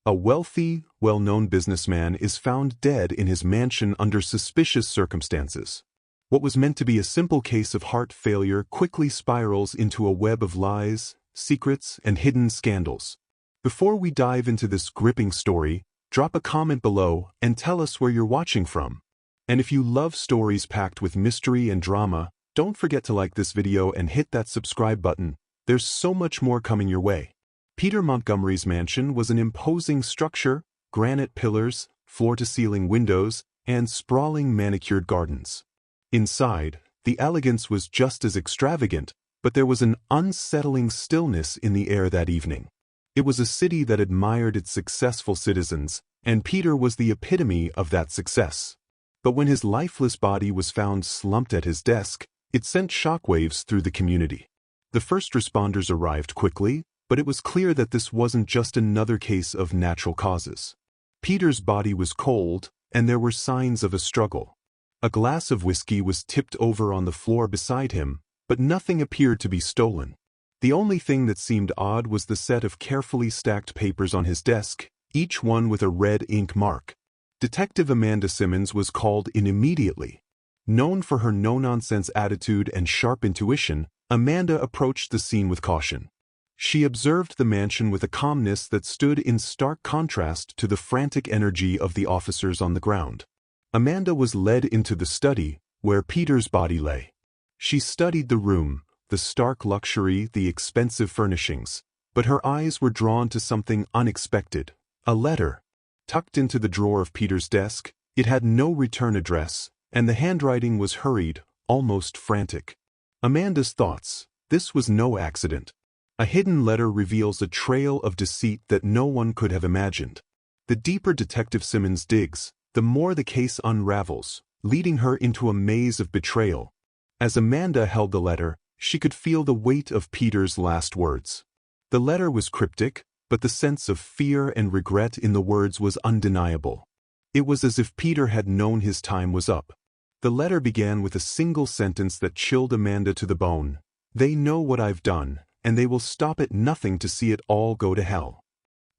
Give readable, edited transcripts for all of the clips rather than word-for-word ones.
A wealthy, well-known businessman is found dead in his mansion under suspicious circumstances. What was meant to be a simple case of heart failure quickly spirals into a web of lies, secrets, and hidden scandals. Before we dive into this gripping story, drop a comment below and tell us where you're watching from. And if you love stories packed with mystery and drama, don't forget to like this video and hit that subscribe button. There's so much more coming your way. Peter Montgomery's mansion was an imposing structure, granite pillars, floor-to-ceiling windows, and sprawling manicured gardens. Inside, the elegance was just as extravagant, but there was an unsettling stillness in the air that evening. It was a city that admired its successful citizens, and Peter was the epitome of that success. But when his lifeless body was found slumped at his desk, it sent shockwaves through the community. The first responders arrived quickly, but it was clear that this wasn't just another case of natural causes. Peter's body was cold, and there were signs of a struggle. A glass of whiskey was tipped over on the floor beside him, but nothing appeared to be stolen. The only thing that seemed odd was the set of carefully stacked papers on his desk, each one with a red ink mark. Detective Amanda Simmons was called in immediately. Known for her no-nonsense attitude and sharp intuition, Amanda approached the scene with caution. She observed the mansion with a calmness that stood in stark contrast to the frantic energy of the officers on the ground. Amanda was led into the study, where Peter's body lay. She studied the room, the stark luxury, the expensive furnishings, but her eyes were drawn to something unexpected. A letter. Tucked into the drawer of Peter's desk, it had no return address, and the handwriting was hurried, almost frantic. Amanda's thoughts: this was no accident. A hidden letter reveals a trail of deceit that no one could have imagined. The deeper Detective Simmons digs, the more the case unravels, leading her into a maze of betrayal. As Amanda held the letter, she could feel the weight of Peter's last words. The letter was cryptic, but the sense of fear and regret in the words was undeniable. It was as if Peter had known his time was up. The letter began with a single sentence that chilled Amanda to the bone. "They know what I've done, and they will stop at nothing to see it all go to hell."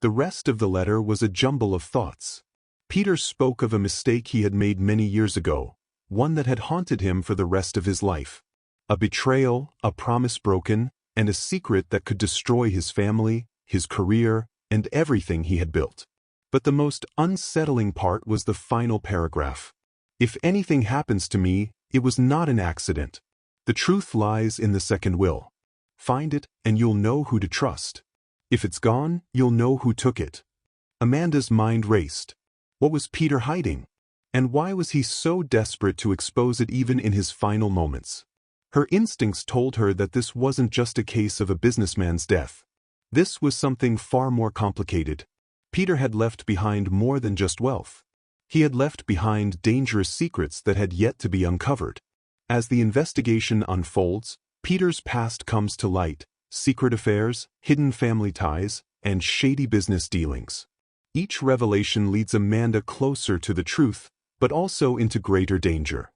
The rest of the letter was a jumble of thoughts. Peter spoke of a mistake he had made many years ago, one that had haunted him for the rest of his life. A betrayal, a promise broken, and a secret that could destroy his family, his career, and everything he had built. But the most unsettling part was the final paragraph. "If anything happens to me, it was not an accident. The truth lies in the second will. Find it, and you'll know who to trust. If it's gone, you'll know who took it." Amanda's mind raced. What was Peter hiding? And why was he so desperate to expose it even in his final moments? Her instincts told her that this wasn't just a case of a businessman's death. This was something far more complicated. Peter had left behind more than just wealth. He had left behind dangerous secrets that had yet to be uncovered. As the investigation unfolds, Peter's past comes to light: secret affairs, hidden family ties, and shady business dealings. Each revelation leads Amanda closer to the truth, but also into greater danger.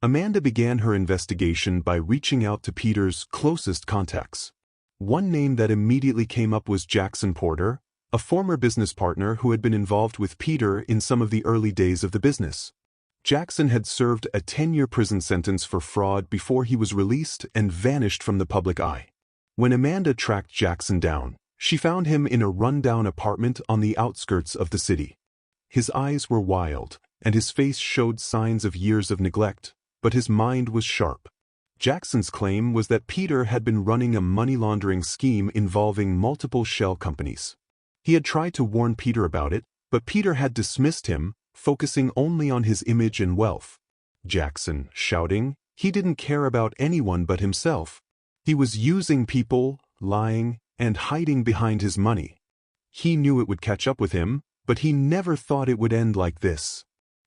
Amanda began her investigation by reaching out to Peter's closest contacts. One name that immediately came up was Jackson Porter, a former business partner who had been involved with Peter in some of the early days of the business. Jackson had served a 10-year prison sentence for fraud before he was released and vanished from the public eye. When Amanda tracked Jackson down, she found him in a rundown apartment on the outskirts of the city. His eyes were wild, and his face showed signs of years of neglect, but his mind was sharp. Jackson's claim was that Peter had been running a money laundering scheme involving multiple shell companies. He had tried to warn Peter about it, but Peter had dismissed him, focusing only on his image and wealth. Jackson, shouting, he didn't care about anyone but himself. He was using people, lying, and hiding behind his money. He knew it would catch up with him, but he never thought it would end like this.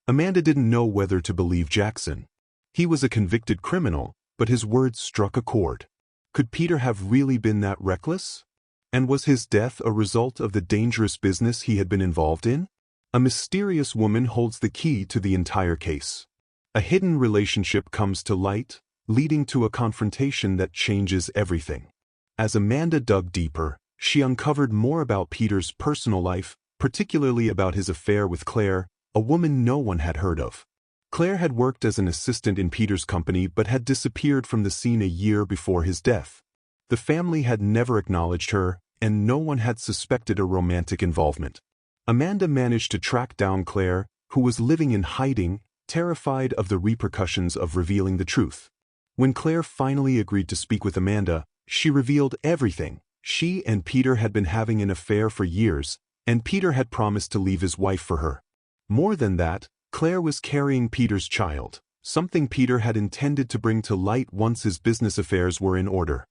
Amanda didn't know whether to believe Jackson. He was a convicted criminal, but his words struck a chord. Could Peter have really been that reckless? And was his death a result of the dangerous business he had been involved in? A mysterious woman holds the key to the entire case. A hidden relationship comes to light, leading to a confrontation that changes everything. As Amanda dug deeper, she uncovered more about Peter's personal life, particularly about his affair with Claire, a woman no one had heard of. Claire had worked as an assistant in Peter's company but had disappeared from the scene a year before his death. The family had never acknowledged her, and no one had suspected a romantic involvement. Amanda managed to track down Claire, who was living in hiding, terrified of the repercussions of revealing the truth. When Claire finally agreed to speak with Amanda, she revealed everything. She and Peter had been having an affair for years, and Peter had promised to leave his wife for her. More than that, Claire was carrying Peter's child, something Peter had intended to bring to light once his business affairs were in order.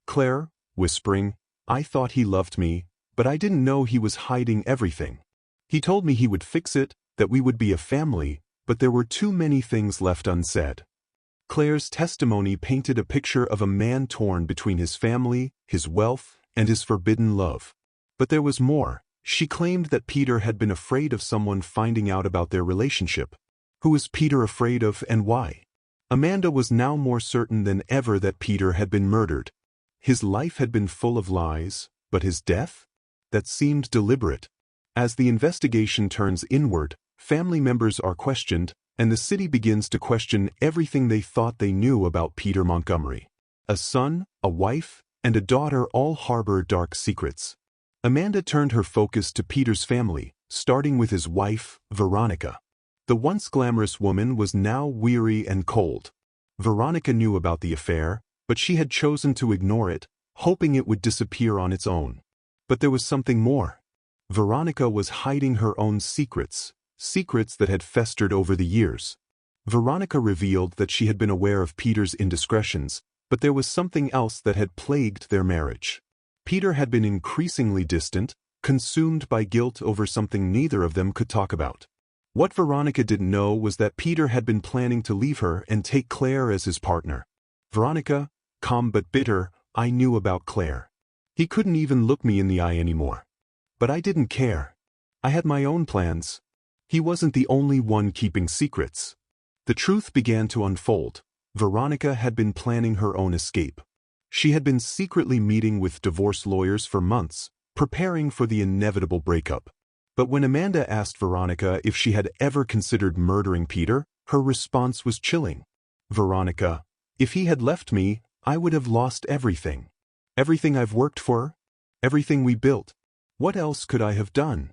Claire, whispering, "I thought he loved me, but I didn't know he was hiding everything. He told me he would fix it, that we would be a family, but there were too many things left unsaid." Claire's testimony painted a picture of a man torn between his family, his wealth, and his forbidden love. But there was more. She claimed that Peter had been afraid of someone finding out about their relationship. Who was Peter afraid of and why? Amanda was now more certain than ever that Peter had been murdered. His life had been full of lies, but his death? That seemed deliberate. As the investigation turns inward, family members are questioned, and the city begins to question everything they thought they knew about Peter Montgomery. A son, a wife, and a daughter all harbor dark secrets. Amanda turned her focus to Peter's family, starting with his wife, Veronica. The once glamorous woman was now weary and cold. Veronica knew about the affair, but she had chosen to ignore it, hoping it would disappear on its own. But there was something more. Veronica was hiding her own secrets, secrets that had festered over the years. Veronica revealed that she had been aware of Peter's indiscretions, but there was something else that had plagued their marriage. Peter had been increasingly distant, consumed by guilt over something neither of them could talk about. What Veronica didn't know was that Peter had been planning to leave her and take Claire as his partner. "Veronica, calm but bitter, I knew about Claire. He couldn't even look me in the eye anymore. But I didn't care. I had my own plans. He wasn't the only one keeping secrets." The truth began to unfold. Veronica had been planning her own escape. She had been secretly meeting with divorce lawyers for months, preparing for the inevitable breakup. But when Amanda asked Veronica if she had ever considered murdering Peter, her response was chilling. "Veronica, if he had left me, I would have lost everything. Everything I've worked for, everything we built. What else could I have done?"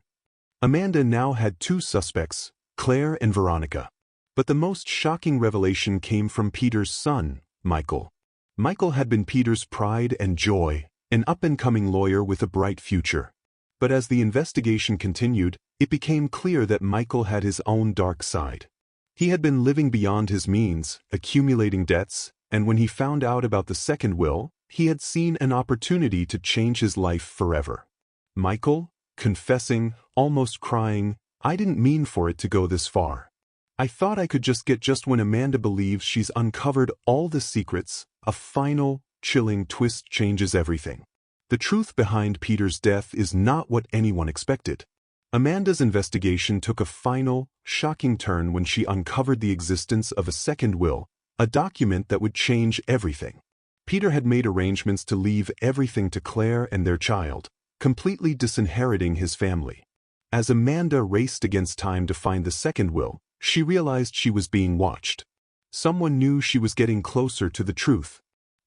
Amanda now had two suspects, Claire and Veronica. But the most shocking revelation came from Peter's son, Michael. Michael had been Peter's pride and joy, an up-and-coming lawyer with a bright future. But as the investigation continued, it became clear that Michael had his own dark side. He had been living beyond his means, accumulating debts, and when he found out about the second will, he had seen an opportunity to change his life forever. Michael, confessing, almost crying, "I didn't mean for it to go this far. I thought I could just get." Just when Amanda believes she's uncovered all the secrets, a final, chilling twist changes everything. The truth behind Peter's death is not what anyone expected. Amanda's investigation took a final, shocking turn when she uncovered the existence of a second will, a document that would change everything. Peter had made arrangements to leave everything to Claire and their child, completely disinheriting his family. As Amanda raced against time to find the second will, she realized she was being watched. Someone knew she was getting closer to the truth.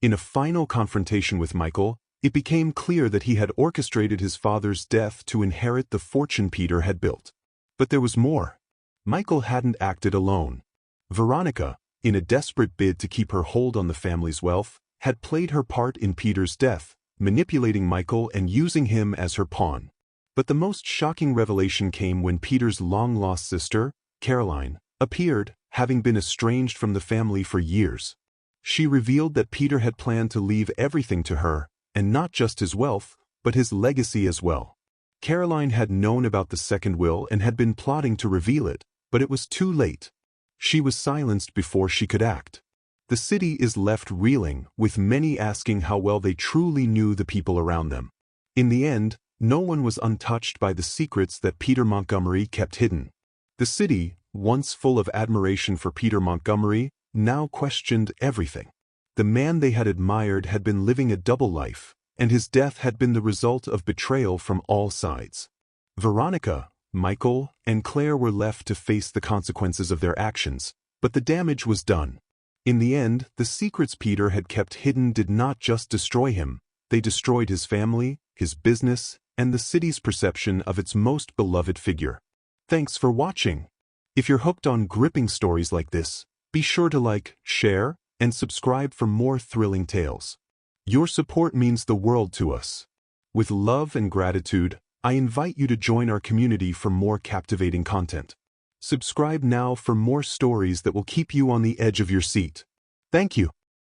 In a final confrontation with Michael, it became clear that he had orchestrated his father's death to inherit the fortune Peter had built. But there was more. Michael hadn't acted alone. Veronica, in a desperate bid to keep her hold on the family's wealth, had played her part in Peter's death, manipulating Michael and using him as her pawn. But the most shocking revelation came when Peter's long-lost sister, Caroline, appeared, having been estranged from the family for years. She revealed that Peter had planned to leave everything to her, and not just his wealth, but his legacy as well. Caroline had known about the second will and had been plotting to reveal it, but it was too late. She was silenced before she could act. The city is left reeling, with many asking how well they truly knew the people around them. In the end, no one was untouched by the secrets that Peter Montgomery kept hidden. The city, once full of admiration for Peter Montgomery, now questioned everything. The man they had admired had been living a double life, and his death had been the result of betrayal from all sides. Veronica, Michael and Claire were left to face the consequences of their actions, but the damage was done. In the end, the secrets Peter had kept hidden did not just destroy him, they destroyed his family, his business, and the city's perception of its most beloved figure. Thanks for watching. If you're hooked on gripping stories like this, be sure to like, share, and subscribe for more thrilling tales. Your support means the world to us. With love and gratitude, I invite you to join our community for more captivating content. Subscribe now for more stories that will keep you on the edge of your seat. Thank you.